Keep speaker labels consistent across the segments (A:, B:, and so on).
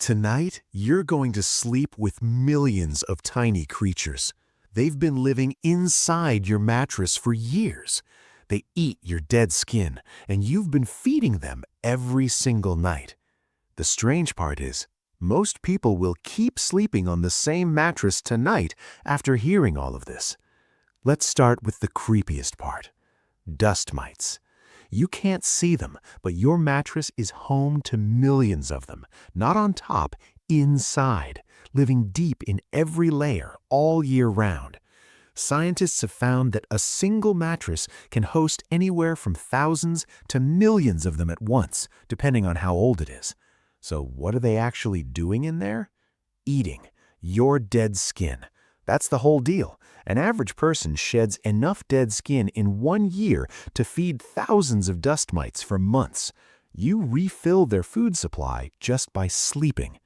A: Tonight, you're going to sleep with millions of tiny creatures. They've been living inside your mattress for years. They eat your dead skin, and you've been feeding them every single night. The strange part is, most people will keep sleeping on the same mattress tonight after hearing all of this. Let's start with the creepiest part. Dust mites. You can't see them, but your mattress is home to millions of them, not on top, inside, living deep in every layer all year round. Scientists have found that a single mattress can host anywhere from thousands to millions of them at once, depending on how old it is. So what are they actually doing in there? Eating your dead skin. That's the whole deal. An average person sheds enough dead skin in 1 year to feed thousands of dust mites for months. You refill their food supply just by sleeping.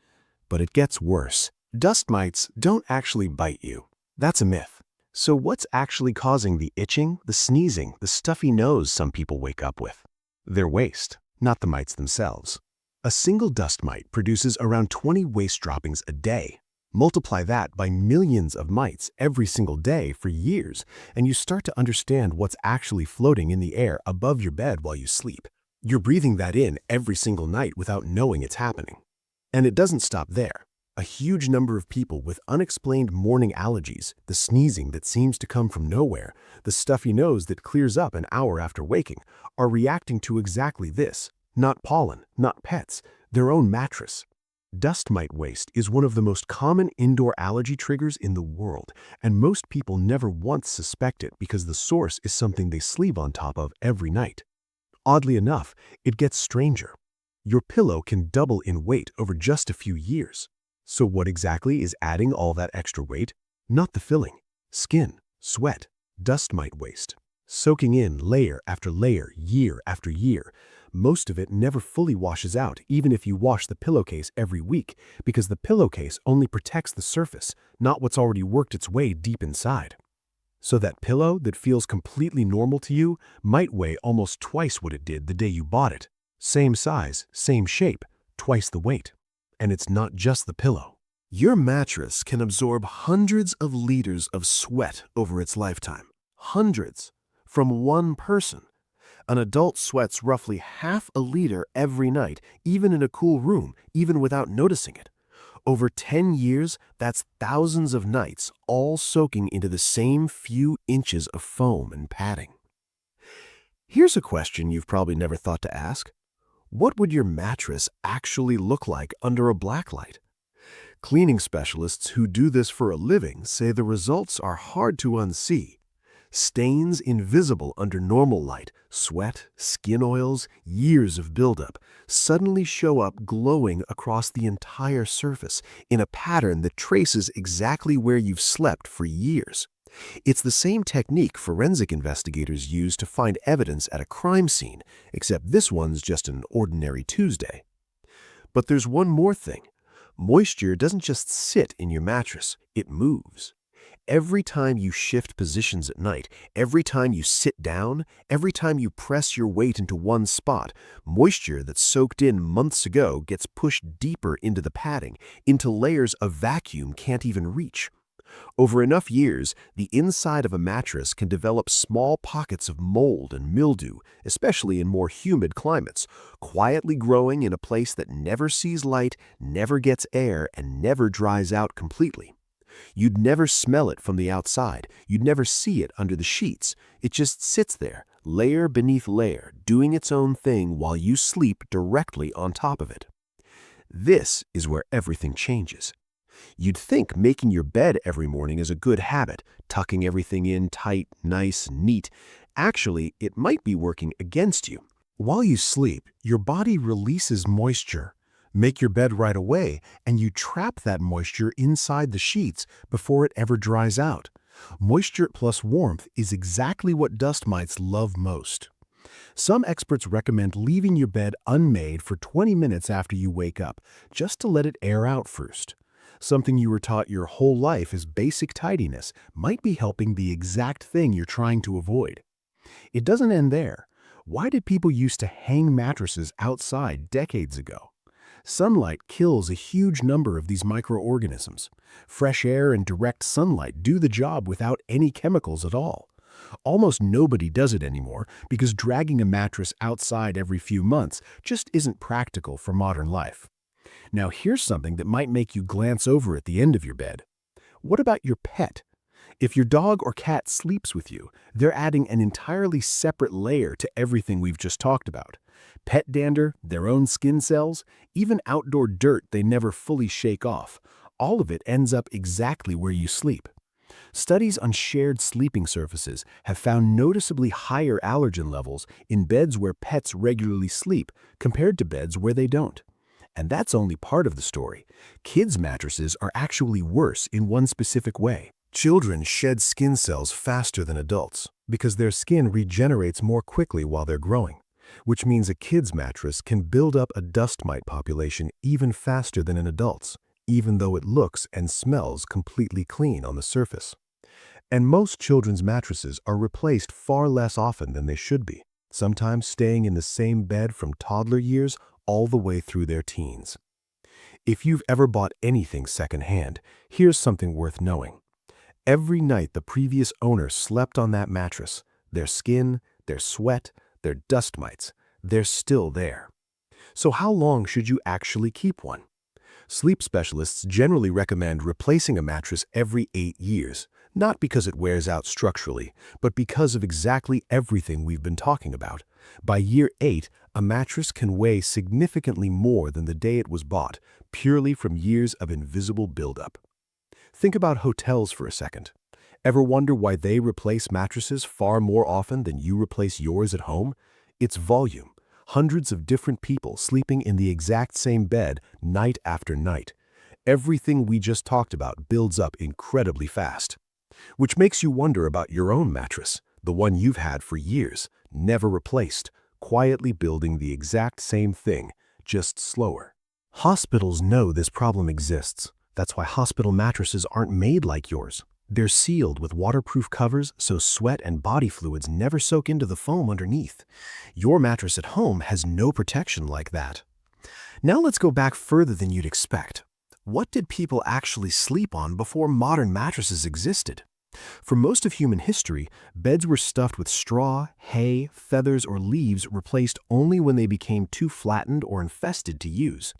A: But it gets worse. Dust mites don't actually bite you. That's a myth. So what's actually causing the itching, the sneezing, the stuffy nose some people wake up with? Their waste, not the mites themselves. A single dust mite produces around 20 waste droppings a day. Multiply that by millions of mites every single day for years, and you start to understand what's actually floating in the air above your bed while you sleep. You're breathing that in every single night without knowing it's happening. And it doesn't stop there. A huge number of people with unexplained morning allergies, the sneezing that seems to come from nowhere, the stuffy nose that clears up an hour after waking, are reacting to exactly this. Not pollen, not pets, their own mattress. Dust mite waste is one of the most common indoor allergy triggers in the world, and most people never once suspect it because the source is something they sleep on top of every night. Oddly enough, it gets stranger. Your pillow can double in weight over just a few years. So what exactly is adding all that extra weight? Not the filling. Skin, sweat, dust mite waste. Soaking in layer after layer, year after year. Most of it never fully washes out, even if you wash the pillowcase every week, because the pillowcase only protects the surface, not what's already worked its way deep inside. So that pillow that feels completely normal to you might weigh almost twice what it did the day you bought it. Same size, same shape, twice the weight. And it's not just the pillow. Your mattress can absorb hundreds of liters of sweat over its lifetime. Hundreds. From one person. An adult sweats roughly half a liter every night, even in a cool room, even without noticing it. Over 10 years, that's thousands of nights, all soaking into the same few inches of foam and padding. Here's a question you've probably never thought to ask. What would your mattress actually look like under a blacklight? Cleaning specialists who do this for a living say the results are hard to unsee. Stains invisible under normal light, sweat, skin oils, years of buildup, suddenly show up glowing across the entire surface in a pattern that traces exactly where you've slept for years. It's the same technique forensic investigators use to find evidence at a crime scene, except this one's just an ordinary Tuesday. But there's one more thing. Moisture doesn't just sit in your mattress, it moves. Every time you shift positions at night, every time you sit down, every time you press your weight into one spot, moisture that's soaked in months ago gets pushed deeper into the padding, into layers a vacuum can't even reach. Over enough years, the inside of a mattress can develop small pockets of mold and mildew, especially in more humid climates, quietly growing in a place that never sees light, never gets air, and never dries out completely. You'd never smell it from the outside. You'd never see it under the sheets. It just sits there, layer beneath layer, doing its own thing while you sleep directly on top of it. This is where everything changes. You'd think making your bed every morning is a good habit, tucking everything in tight, nice, neat. Actually, it might be working against you. While you sleep, your body releases moisture. Make your bed right away, and you trap that moisture inside the sheets before it ever dries out. Moisture plus warmth is exactly what dust mites love most. Some experts recommend leaving your bed unmade for 20 minutes after you wake up, just to let it air out first. Something you were taught your whole life is basic tidiness might be helping the exact thing you're trying to avoid. It doesn't end there. Why did people used to hang mattresses outside decades ago? Sunlight kills a huge number of these microorganisms. Fresh air and direct sunlight do the job without any chemicals at all. Almost nobody does it anymore because dragging a mattress outside every few months just isn't practical for modern life. Now here's something that might make you glance over at the end of your bed. What about your pet? If your dog or cat sleeps with you, they're adding an entirely separate layer to everything we've just talked about. Pet dander, their own skin cells, even outdoor dirt they never fully shake off. All of it ends up exactly where you sleep. Studies on shared sleeping surfaces have found noticeably higher allergen levels in beds where pets regularly sleep compared to beds where they don't. And that's only part of the story. Kids' mattresses are actually worse in one specific way. Children shed skin cells faster than adults because their skin regenerates more quickly while they're growing, which means a kid's mattress can build up a dust mite population even faster than an adult's, even though it looks and smells completely clean on the surface. And most children's mattresses are replaced far less often than they should be, sometimes staying in the same bed from toddler years all the way through their teens. If you've ever bought anything secondhand, here's something worth knowing. Every night the previous owner slept on that mattress, their skin, their sweat, their dust mites, they're still there. So how long should you actually keep one? Sleep specialists generally recommend replacing a mattress every 8 years, not because it wears out structurally, but because of exactly everything we've been talking about. By year 8, a mattress can weigh significantly more than the day it was bought, purely from years of invisible buildup. Think about hotels for a second. Ever wonder why they replace mattresses far more often than you replace yours at home? It's volume. Hundreds of different people sleeping in the exact same bed night after night. Everything we just talked about builds up incredibly fast. Which makes you wonder about your own mattress, the one you've had for years, never replaced, quietly building the exact same thing, just slower. Hospitals know this problem exists. That's why hospital mattresses aren't made like yours. They're sealed with waterproof covers so sweat and body fluids never soak into the foam underneath. Your mattress at home has no protection like that. Now let's go back further than you'd expect. What did people actually sleep on before modern mattresses existed? For most of human history, beds were stuffed with straw, hay, feathers, or leaves replaced only when they became too flattened or infested to use.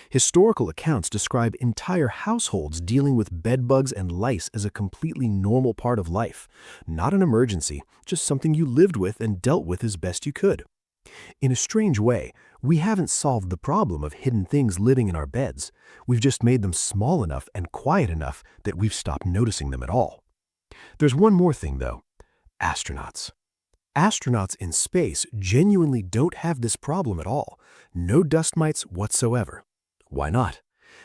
A: Historical accounts describe entire households dealing with bedbugs and lice as a completely normal part of life. Not an emergency, just something you lived with and dealt with as best you could. In a strange way, we haven't solved the problem of hidden things living in our beds. We've just made them small enough and quiet enough that we've stopped noticing them at all. There's one more thing, though. Astronauts. Astronauts in space genuinely don't have this problem at all. No dust mites whatsoever. Why not?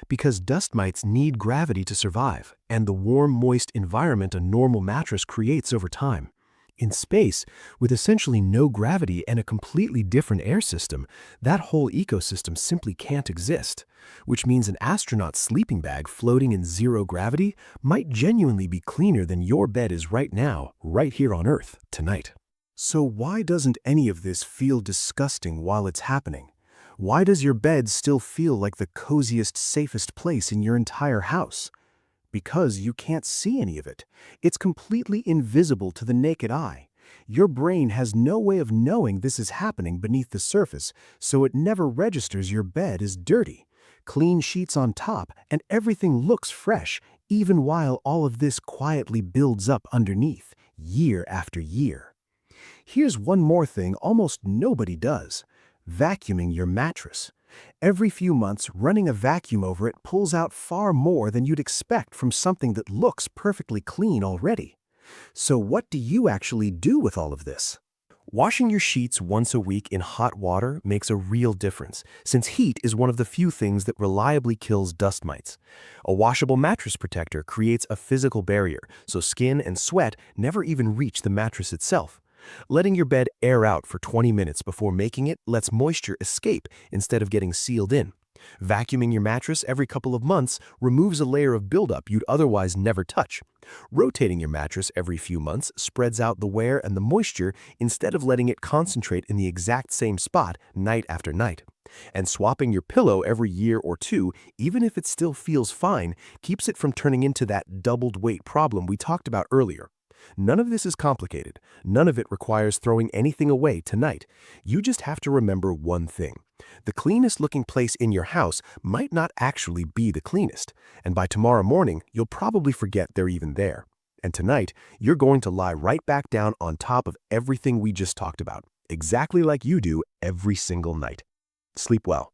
A: Because dust mites need gravity to survive, and the warm, moist environment a normal mattress creates over time. In space, with essentially no gravity and a completely different air system, that whole ecosystem simply can't exist, which means an astronaut's sleeping bag floating in zero gravity might genuinely be cleaner than your bed is right now, right here on Earth, tonight. So why doesn't any of this feel disgusting while it's happening? Why does your bed still feel like the coziest, safest place in your entire house? Because you can't see any of it. It's completely invisible to the naked eye. Your brain has no way of knowing this is happening beneath the surface, so it never registers your bed as dirty. Clean sheets on top, and everything looks fresh, even while all of this quietly builds up underneath, year after year. Here's one more thing almost nobody does: vacuuming your mattress. Every few months, running a vacuum over it pulls out far more than you'd expect from something that looks perfectly clean already. So what do you actually do with all of this? Washing your sheets once a week in hot water makes a real difference, since heat is one of the few things that reliably kills dust mites. A washable mattress protector creates a physical barrier, so skin and sweat never even reach the mattress itself. Letting your bed air out for 20 minutes before making it lets moisture escape instead of getting sealed in. Vacuuming your mattress every couple of months removes a layer of buildup you'd otherwise never touch. Rotating your mattress every few months spreads out the wear and the moisture instead of letting it concentrate in the exact same spot night after night. And swapping your pillow every year or two, even if it still feels fine, keeps it from turning into that doubled weight problem we talked about earlier. None of this is complicated. None of it requires throwing anything away tonight. You just have to remember one thing. The cleanest looking place in your house might not actually be the cleanest, and by tomorrow morning, you'll probably forget they're even there. And tonight, you're going to lie right back down on top of everything we just talked about, exactly like you do every single night. Sleep well.